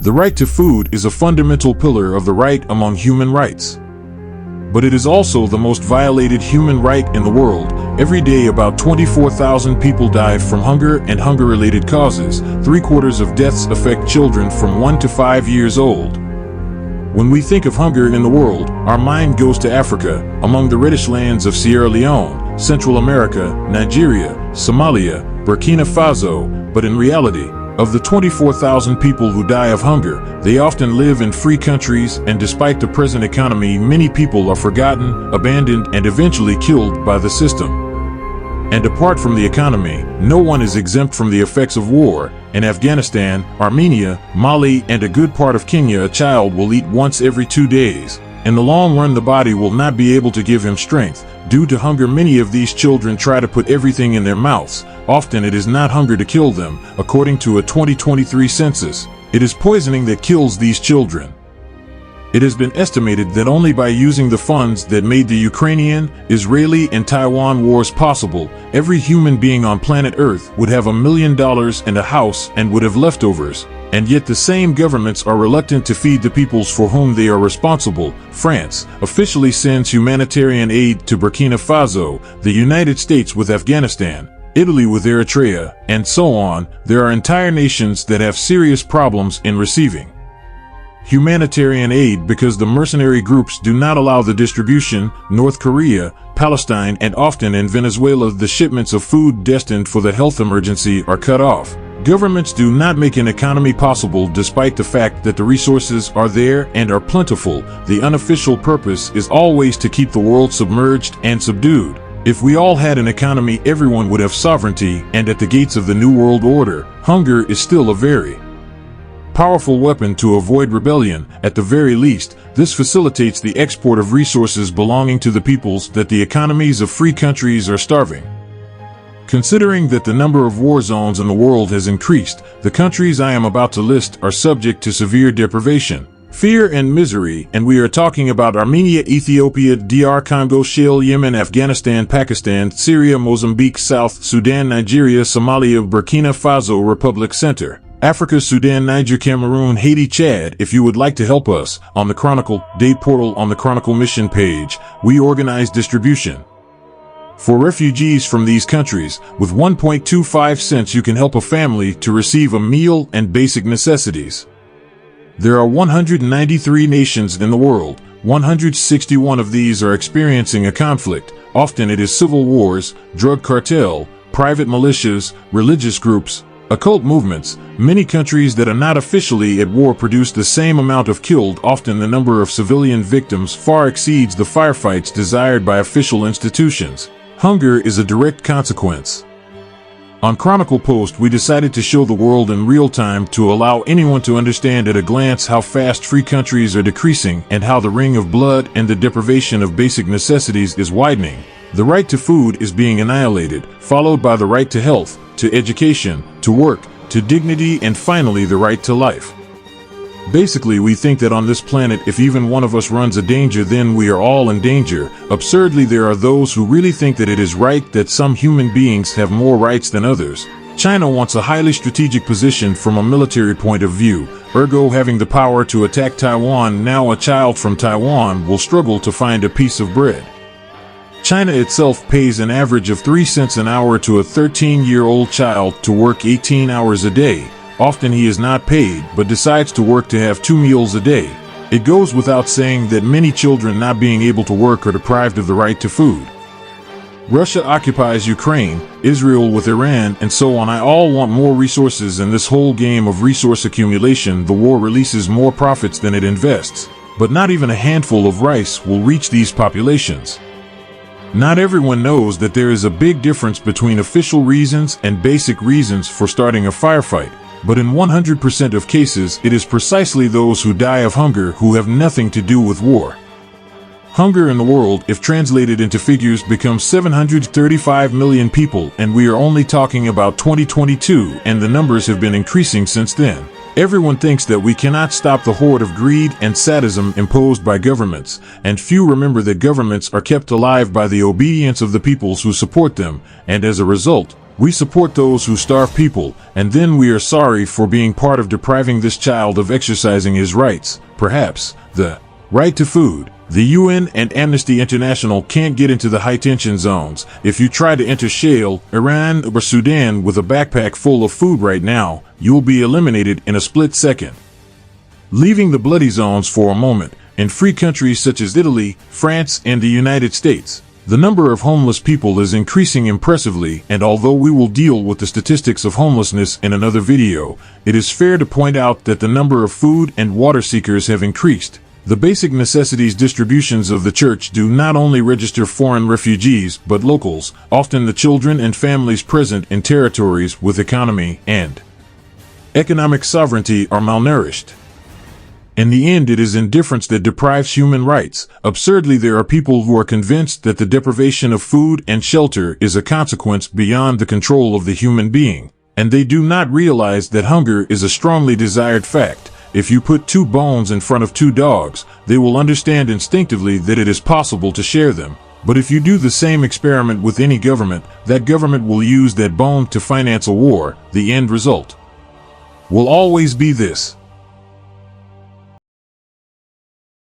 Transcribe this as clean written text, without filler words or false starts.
The right to food is a fundamental pillar of the right among human rights. But it is also the most violated human right in the world. Every day about 24,000 people die from hunger and hunger-related causes. 3/4 of deaths affect children from 1 to 5 years old. When we think of hunger in the world, our mind goes to Africa, among the reddish lands of Sierra Leone, Central America, Nigeria, Somalia, Burkina Faso, but in reality, of the 24,000 people who die of hunger, they often live in free countries, and despite the present economy, many people are forgotten, abandoned, and eventually killed by the system. And apart from the economy, no one is exempt from the effects of war. In Afghanistan, Armenia, Mali, and a good part of Kenya, a child will eat once every 2 days. In the long run, the body will not be able to give him strength. Due to hunger, many of these children try to put everything in their mouths. Often it is not hunger to kill them, according to a 2023 census. It is poisoning that kills these children. It has been estimated that only by using the funds that made the Ukrainian, Israeli, and Taiwan wars possible, every human being on planet Earth would have $1 million and a house and would have leftovers. And yet the same governments are reluctant to feed the peoples for whom they are responsible. France officially sends humanitarian aid to Burkina Faso, the United States with Afghanistan, Italy with Eritrea, and so on. There are entire nations that have serious problems in receiving humanitarian aid because the mercenary groups do not allow the distribution. North Korea, Palestine, and often in Venezuela, the shipments of food destined for the health emergency are cut off. Governments do not make an economy possible despite the fact that the resources are there and are plentiful. The unofficial purpose is always to keep the world submerged and subdued. If we all had an economy, everyone would have sovereignty, and at the gates of the New World Order, hunger is still a very powerful weapon to avoid rebellion. At the very least, this facilitates the export of resources belonging to the peoples that the economies of free countries are starving. Considering that the number of war zones in the world has increased, the countries I am about to list are subject to severe deprivation, fear, and misery, and we are talking about Armenia, Ethiopia, DR Congo, Shale, Yemen, Afghanistan, Pakistan, Syria, Mozambique, South Sudan, Nigeria, Somalia, Burkina Faso, Republic Center, Africa, Sudan, Niger, Cameroon, Haiti, Chad. If you would like to help us, on the Chronicle Day portal on the Chronicle mission page, we organize distribution for refugees from these countries. With 1.25 cents you can help a family to receive a meal and basic necessities. There are 193 nations in the world. 161 of these are experiencing a conflict. Often it is civil wars, drug cartel, private militias, religious groups, occult movements. Many countries that are not officially at war produce the same amount of killed. Often the number of civilian victims far exceeds the firefights desired by official institutions. Hunger is a direct consequence. On Chronicle Post, we decided to show the world in real time to allow anyone to understand at a glance how fast free countries are decreasing and how the ring of blood and the deprivation of basic necessities is widening. The right to food is being annihilated, followed by the right to health, to education, to work, to dignity, and finally the right to life. Basically, we think that on this planet, if even one of us runs a danger, then we are all in danger. Absurdly, there are those who really think that it is right that some human beings have more rights than others. China wants a highly strategic position from a military point of view, ergo having the power to attack Taiwan. Now a child from Taiwan will struggle to find a piece of bread. China itself pays an average of 3 cents an hour to a 13-year-old child to work 18 hours a day. Often he is not paid, but decides to work to have 2 meals a day. It goes without saying that many children not being able to work are deprived of the right to food. Russia occupies Ukraine, Israel with Iran, and so on. I all want more resources. In this whole game of resource accumulation, the war releases more profits than it invests. But not even a handful of rice will reach these populations. Not everyone knows that there is a big difference between official reasons and basic reasons for starting a firefight. But in 100% of cases, it is precisely those who die of hunger who have nothing to do with war. Hunger in the world, if translated into figures, becomes 735 million people, and we are only talking about 2022, and the numbers have been increasing since then. Everyone thinks that we cannot stop the horde of greed and sadism imposed by governments, and few remember that governments are kept alive by the obedience of the peoples who support them, and as a result, We support those who starve people, and then we are sorry for being part of depriving this child of exercising his rights, perhaps the right to food. The UN and Amnesty International can't get into the high-tension zones. If you try to enter Shale, Iran, or Sudan with a backpack full of food right now, you will be eliminated in a split second. Leaving the bloody zones for a moment, in free countries such as Italy, France, and the United States, the number of homeless people is increasing impressively, and although we will deal with the statistics of homelessness in another video, it is fair to point out that the number of food and water seekers have increased. The basic necessities distributions of the church do not only register foreign refugees, but locals, often the children and families present in territories with economy and economic sovereignty, are malnourished. In the end, it is indifference that deprives human rights. Absurdly, there are people who are convinced that the deprivation of food and shelter is a consequence beyond the control of the human being, and they do not realize that hunger is a strongly desired fact. If you put two bones in front of two dogs, they will understand instinctively that it is possible to share them. But if you do the same experiment with any government, that government will use that bone to finance a war. The end result will always be this.